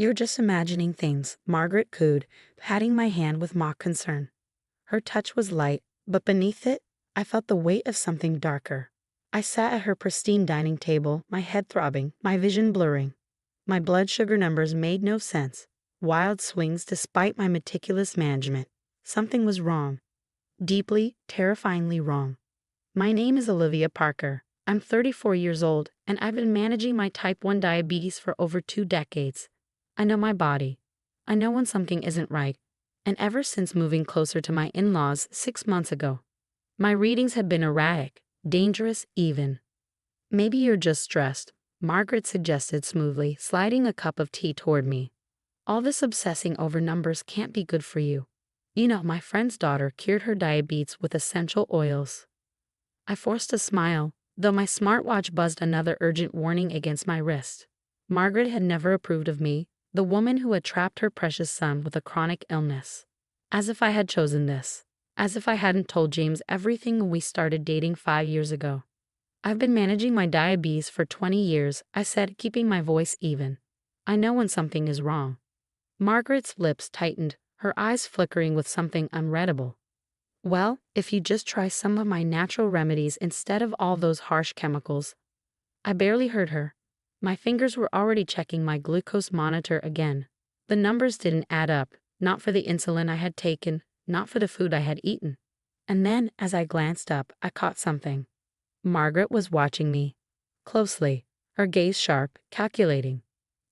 You're just imagining things, Margaret cooed, patting my hand with mock concern. Her touch was light, but beneath it, I felt the weight of something darker. I sat at her pristine dining table, my head throbbing, my vision blurring. My blood sugar numbers made no sense. Wild swings despite my meticulous management. Something was wrong. Deeply, terrifyingly wrong. My name is Olivia Parker. I'm 34 years old, and I've been managing my type 1 diabetes for over 2 decades. I know my body. I know when something isn't right. And ever since moving closer to my in-laws 6 months ago, my readings have been erratic, dangerous even. Maybe you're just stressed, Margaret suggested smoothly, sliding a cup of tea toward me. All this obsessing over numbers can't be good for you. You know, my friend's daughter cured her diabetes with essential oils. I forced a smile, though my smartwatch buzzed another urgent warning against my wrist. Margaret had never approved of me, the woman who had trapped her precious son with a chronic illness. As if I had chosen this. As if I hadn't told James everything when we started dating 5 years ago. I've been managing my diabetes for 20 years, I said, keeping my voice even. I know when something is wrong. Margaret's lips tightened, her eyes flickering with something unreadable. Well, if you just try some of my natural remedies instead of all those harsh chemicals. I barely heard her. My fingers were already checking my glucose monitor again. The numbers didn't add up, not for the insulin I had taken, not for the food I had eaten. And then, as I glanced up, I caught something. Margaret was watching me. Closely, her gaze sharp, calculating.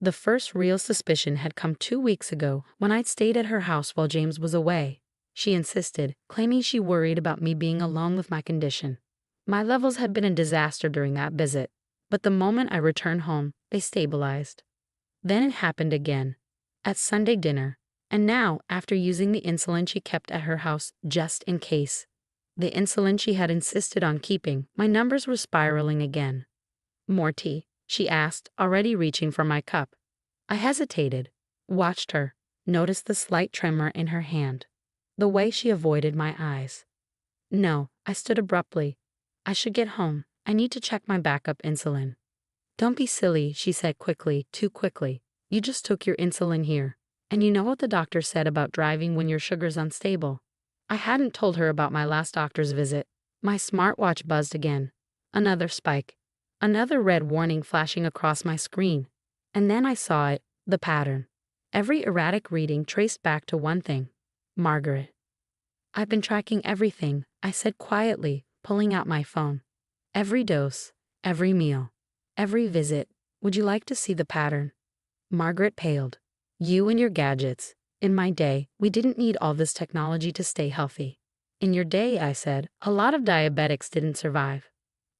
The first real suspicion had come 2 weeks ago when I'd stayed at her house while James was away. She insisted, claiming she worried about me being alone with my condition. My levels had been a disaster during that visit, but the moment I returned home, they stabilized. Then it happened again, at Sunday dinner, and now after using the insulin she kept at her house just in case. The insulin she had insisted on keeping, my numbers were spiraling again. More tea, she asked, already reaching for my cup. I hesitated, watched her, noticed the slight tremor in her hand. The way she avoided my eyes. No, I stood abruptly. I should get home. I need to check my backup insulin. Don't be silly, she said quickly, too quickly. You just took your insulin here. And you know what the doctor said about driving when your sugar's unstable. I hadn't told her about my last doctor's visit. My smartwatch buzzed again. Another spike. Another red warning flashing across my screen. And then I saw it, the pattern. Every erratic reading traced back to one thing. Margaret. I've been tracking everything, I said quietly, pulling out my phone. Every dose, every meal, every visit. Would you like to see the pattern? Margaret paled. You and your gadgets. In my day, we didn't need all this technology to stay healthy. In your day, I said, a lot of diabetics didn't survive.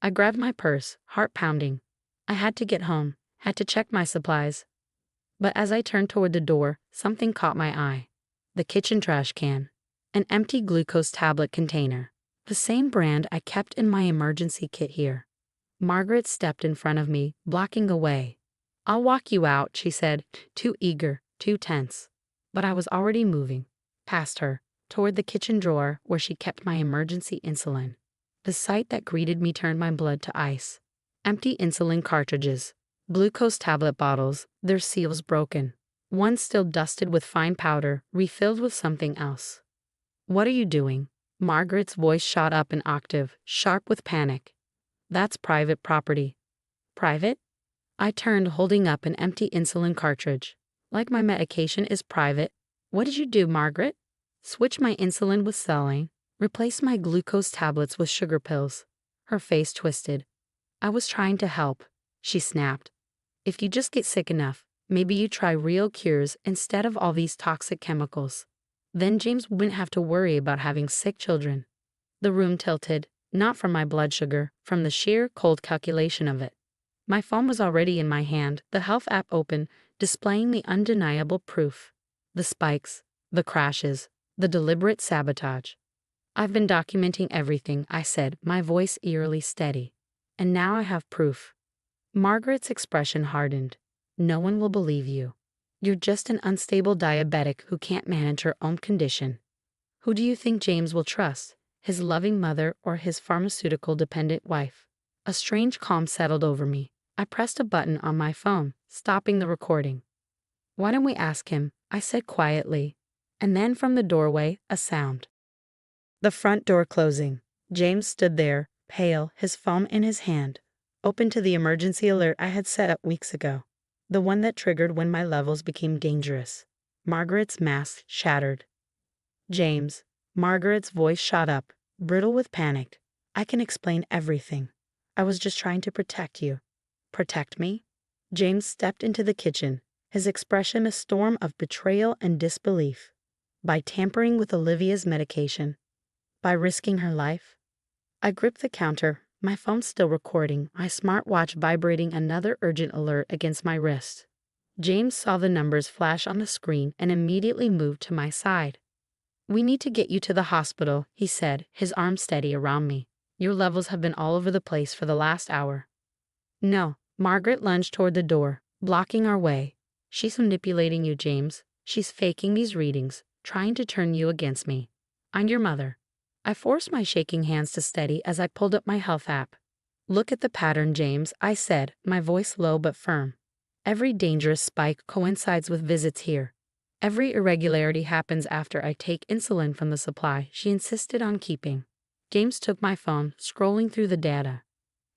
I grabbed my purse, heart pounding. I had to get home, had to check my supplies. But as I turned toward the door, something caught my eye. The kitchen trash can. An empty glucose tablet container. The same brand I kept in my emergency kit here. Margaret stepped in front of me, blocking the way. I'll walk you out, she said, too eager, too tense. But I was already moving, past her, toward the kitchen drawer where she kept my emergency insulin. The sight that greeted me turned my blood to ice. Empty insulin cartridges. Glucose tablet bottles, their seals broken. One still dusted with fine powder, refilled with something else. What are you doing? Margaret's voice shot up an octave, sharp with panic. That's private property. Private? I turned, holding up an empty insulin cartridge. Like my medication is private. What did you do, Margaret? Switch my insulin with saline. Replace my glucose tablets with sugar pills. Her face twisted. I was trying to help, she snapped. If you just get sick enough, maybe you try real cures instead of all these toxic chemicals. Then James wouldn't have to worry about having sick children. The room tilted, not from my blood sugar, from the sheer cold calculation of it. My phone was already in my hand, the health app open, displaying the undeniable proof. The spikes, the crashes, the deliberate sabotage. I've been documenting everything, I said, my voice eerily steady. And now I have proof. Margaret's expression hardened. No one will believe you. You're just an unstable diabetic who can't manage her own condition. Who do you think James will trust? His loving mother or his pharmaceutical-dependent wife? A strange calm settled over me. I pressed a button on my phone, stopping the recording. Why don't we ask him? I said quietly. And then from the doorway, a sound. The front door closing. James stood there, pale, his phone in his hand, open to the emergency alert I had set up weeks ago. The one that triggered when my levels became dangerous. Margaret's mask shattered. James. Margaret's voice shot up, brittle with panic. I can explain everything. I was just trying to protect you. Protect me? James stepped into the kitchen, his expression a storm of betrayal and disbelief. By tampering with Olivia's medication. By risking her life. I gripped the counter, my phone still recording, my smartwatch vibrating another urgent alert against my wrist. James saw the numbers flash on the screen and immediately moved to my side. We need to get you to the hospital, he said, his arm steady around me. Your levels have been all over the place for the last hour. No, Margaret lunged toward the door, blocking our way. She's manipulating you, James. She's faking these readings, trying to turn you against me. I'm your mother. I forced my shaking hands to steady as I pulled up my health app. Look at the pattern, James, I said, my voice low but firm. Every dangerous spike coincides with visits here. Every irregularity happens after I take insulin from the supply she insisted on keeping. James took my phone, scrolling through the data.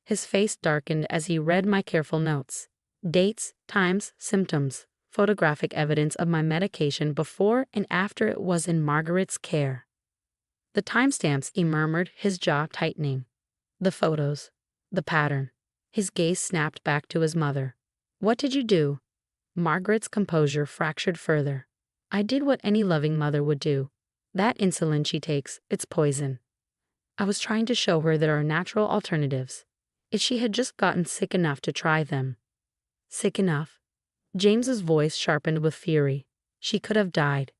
His face darkened as he read my careful notes. Dates, times, symptoms, photographic evidence of my medication before and after it was in Margaret's care. The timestamps, he murmured, his jaw tightening. The photos. The pattern. His gaze snapped back to his mother. What did you do? Margaret's composure fractured further. I did what any loving mother would do. That insulin she takes, it's poison. I was trying to show her there are natural alternatives. If she had just gotten sick enough to try them. Sick enough? James's voice sharpened with fury. She could have died.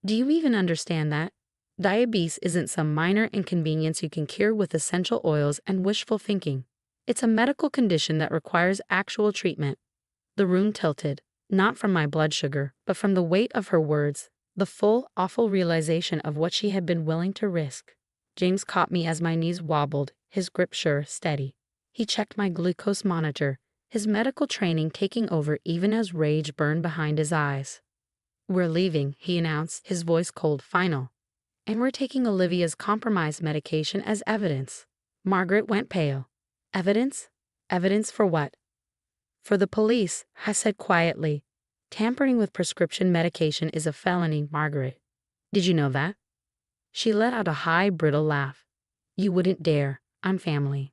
Do you even understand that? Diabetes isn't some minor inconvenience you can cure with essential oils and wishful thinking. It's a medical condition that requires actual treatment. The room tilted, not from my blood sugar, but from the weight of her words, the full, awful realization of what she had been willing to risk. James caught me as my knees wobbled, his grip sure, steady. He checked my glucose monitor, his medical training taking over even as rage burned behind his eyes. We're leaving, he announced, his voice cold, final. And we're taking Olivia's compromised medication as evidence. Margaret went pale. Evidence? Evidence for what? For the police, I said quietly. Tampering with prescription medication is a felony, Margaret. Did you know that? She let out a high, brittle laugh. You wouldn't dare. I'm family.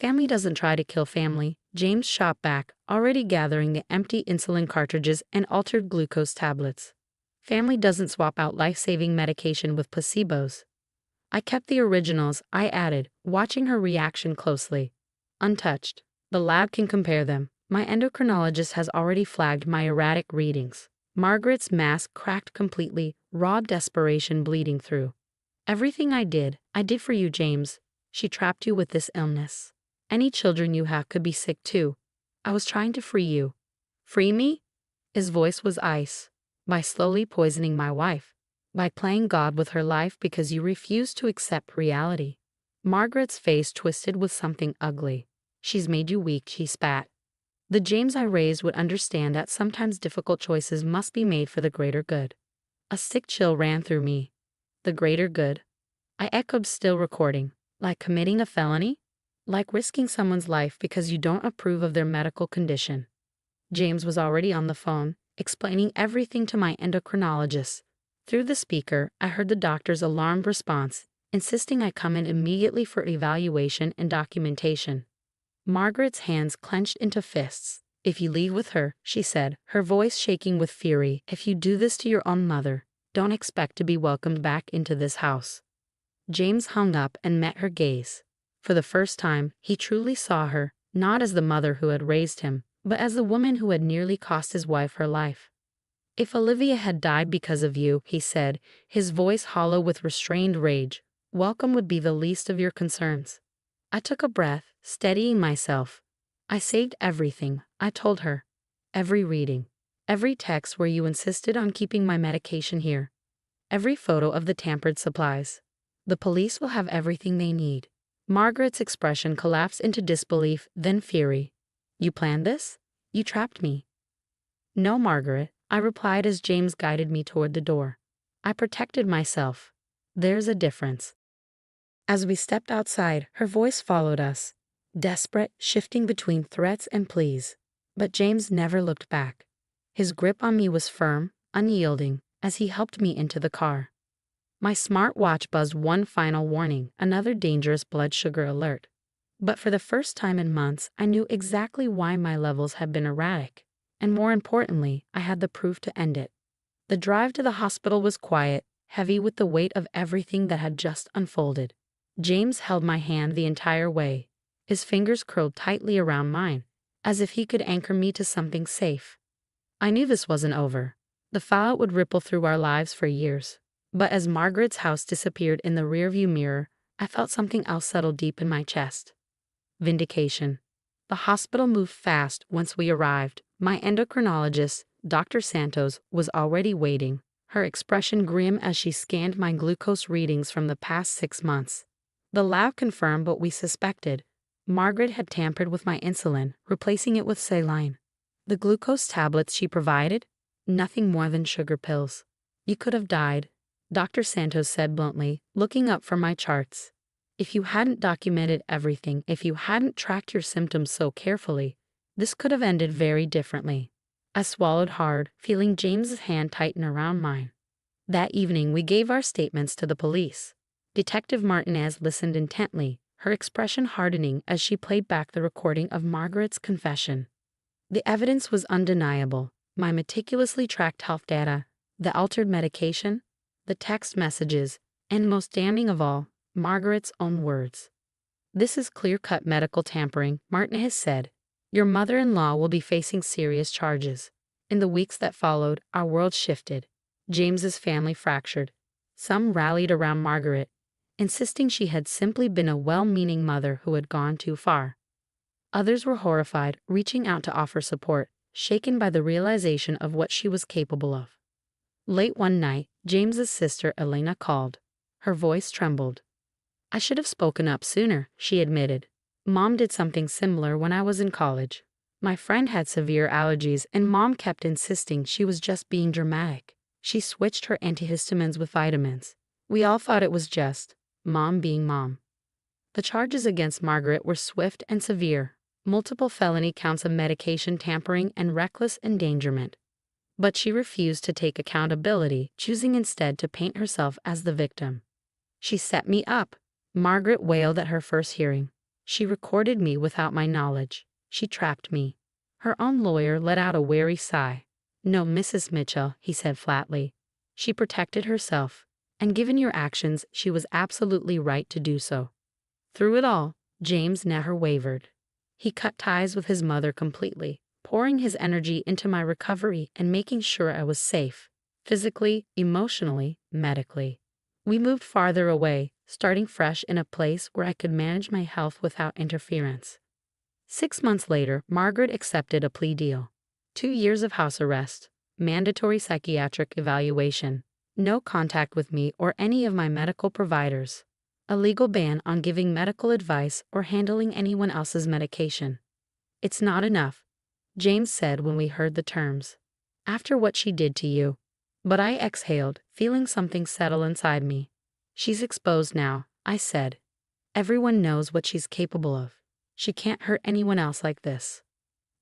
Family doesn't try to kill family, James shot back, already gathering the empty insulin cartridges and altered glucose tablets. Family doesn't swap out life-saving medication with placebos. I kept the originals, I added, watching her reaction closely. Untouched. The lab can compare them. My endocrinologist has already flagged my erratic readings. Margaret's mask cracked completely, raw desperation bleeding through. Everything I did for you, James. She trapped you with this illness. Any children you have could be sick too. I was trying to free you. Free me? His voice was ice. By slowly poisoning my wife. By playing God with her life because you refused to accept reality. Margaret's face twisted with something ugly. She's made you weak, she spat. The James I raised would understand that sometimes difficult choices must be made for the greater good. A sick chill ran through me. The greater good? I echoed, still recording. Like committing a felony? Like risking someone's life because you don't approve of their medical condition. James was already on the phone, explaining everything to my endocrinologist. Through the speaker, I heard the doctor's alarmed response, insisting I come in immediately for evaluation and documentation. Margaret's hands clenched into fists. If you leave with her, she said, her voice shaking with fury, if you do this to your own mother, don't expect to be welcomed back into this house. James hung up and met her gaze. For the first time, he truly saw her, not as the mother who had raised him, but as the woman who had nearly cost his wife her life. If Olivia had died because of you, he said, his voice hollow with restrained rage, welcome would be the least of your concerns. I took a breath, steadying myself. I saved everything, I told her. Every reading. Every text where you insisted on keeping my medication here. Every photo of the tampered supplies. The police will have everything they need. Margaret's expression collapsed into disbelief, then fury. You planned this? You trapped me. No, Margaret, I replied as James guided me toward the door. I protected myself. There's a difference. As we stepped outside, her voice followed us, desperate, shifting between threats and pleas. But James never looked back. His grip on me was firm, unyielding, as he helped me into the car. My smartwatch buzzed one final warning, another dangerous blood sugar alert. But for the first time in months, I knew exactly why my levels had been erratic. And more importantly, I had the proof to end it. The drive to the hospital was quiet, heavy with the weight of everything that had just unfolded. James held my hand the entire way, his fingers curled tightly around mine, as if he could anchor me to something safe. I knew this wasn't over. The fallout would ripple through our lives for years. But as Margaret's house disappeared in the rearview mirror, I felt something else settle deep in my chest. Vindication. The hospital moved fast once we arrived. My endocrinologist, Dr. Santos, was already waiting, her expression grim as she scanned my glucose readings from the past 6 months. The lab confirmed what we suspected. Margaret had tampered with my insulin, replacing it with saline. The glucose tablets she provided? Nothing more than sugar pills. You could have died, Dr. Santos said bluntly, looking up from my charts. If you hadn't documented everything, if you hadn't tracked your symptoms so carefully, this could have ended very differently. I swallowed hard, feeling James's hand tighten around mine. That evening we gave our statements to the police. Detective Martinez listened intently, her expression hardening as she played back the recording of Margaret's confession. The evidence was undeniable. My meticulously tracked health data, the altered medication, the text messages, and most damning of all, Margaret's own words. This is clear-cut medical tampering, Martinez said. Your mother-in-law will be facing serious charges. In the weeks that followed, our world shifted. James's family fractured. Some rallied around Margaret, insisting she had simply been a well-meaning mother who had gone too far. Others were horrified, reaching out to offer support, shaken by the realization of what she was capable of. Late one night, James's sister Elena called. Her voice trembled. I should have spoken up sooner, she admitted. Mom did something similar when I was in college. My friend had severe allergies and Mom kept insisting she was just being dramatic. She switched her antihistamines with vitamins. We all thought it was just Mom being Mom. The charges against Margaret were swift and severe. Multiple felony counts of medication tampering and reckless endangerment. But she refused to take accountability, choosing instead to paint herself as the victim. She set me up, Margaret wailed at her first hearing. She recorded me without my knowledge. She trapped me. Her own lawyer let out a weary sigh. No, Mrs. Mitchell, he said flatly. She protected herself, and given your actions, she was absolutely right to do so. Through it all, James never wavered. He cut ties with his mother completely, pouring his energy into my recovery and making sure I was safe, physically, emotionally, medically. We moved farther away, starting fresh in a place where I could manage my health without interference. 6 months later, Margaret accepted a plea deal. 2 years of house arrest, mandatory psychiatric evaluation, no contact with me or any of my medical providers, a legal ban on giving medical advice or handling anyone else's medication. It's not enough, James said when we heard the terms. After what she did to you. But I exhaled, feeling something settle inside me. She's exposed now, I said. Everyone knows what she's capable of. She can't hurt anyone else like this.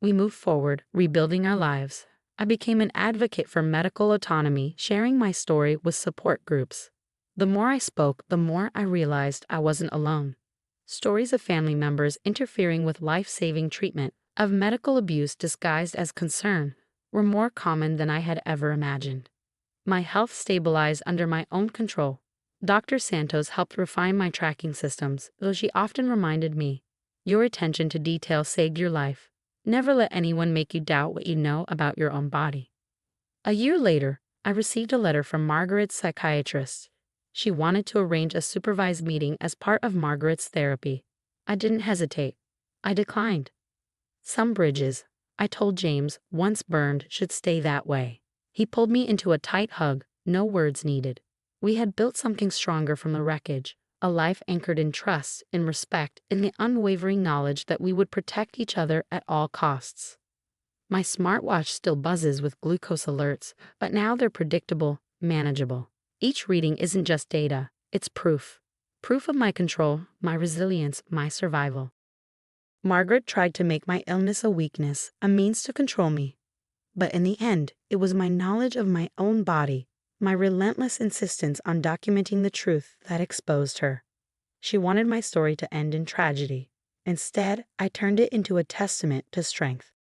We moved forward, rebuilding our lives. I became an advocate for medical autonomy, sharing my story with support groups. The more I spoke, the more I realized I wasn't alone. Stories of family members interfering with life-saving treatment, of medical abuse disguised as concern, were more common than I had ever imagined. My health stabilized under my own control. Dr. Santos helped refine my tracking systems, though she often reminded me, your attention to detail saved your life. Never let anyone make you doubt what you know about your own body. A year later, I received a letter from Margaret's psychiatrist. She wanted to arrange a supervised meeting as part of Margaret's therapy. I didn't hesitate. I declined. Some bridges, I told James, once burned, should stay that way. He pulled me into a tight hug, no words needed. We had built something stronger from the wreckage, a life anchored in trust, in respect, in the unwavering knowledge that we would protect each other at all costs. My smartwatch still buzzes with glucose alerts, but now they're predictable, manageable. Each reading isn't just data, it's proof. Proof of my control, my resilience, my survival. Margaret tried to make my illness a weakness, a means to control me. But in the end, it was my knowledge of my own body, my relentless insistence on documenting the truth that exposed her. She wanted my story to end in tragedy. Instead, I turned it into a testament to strength.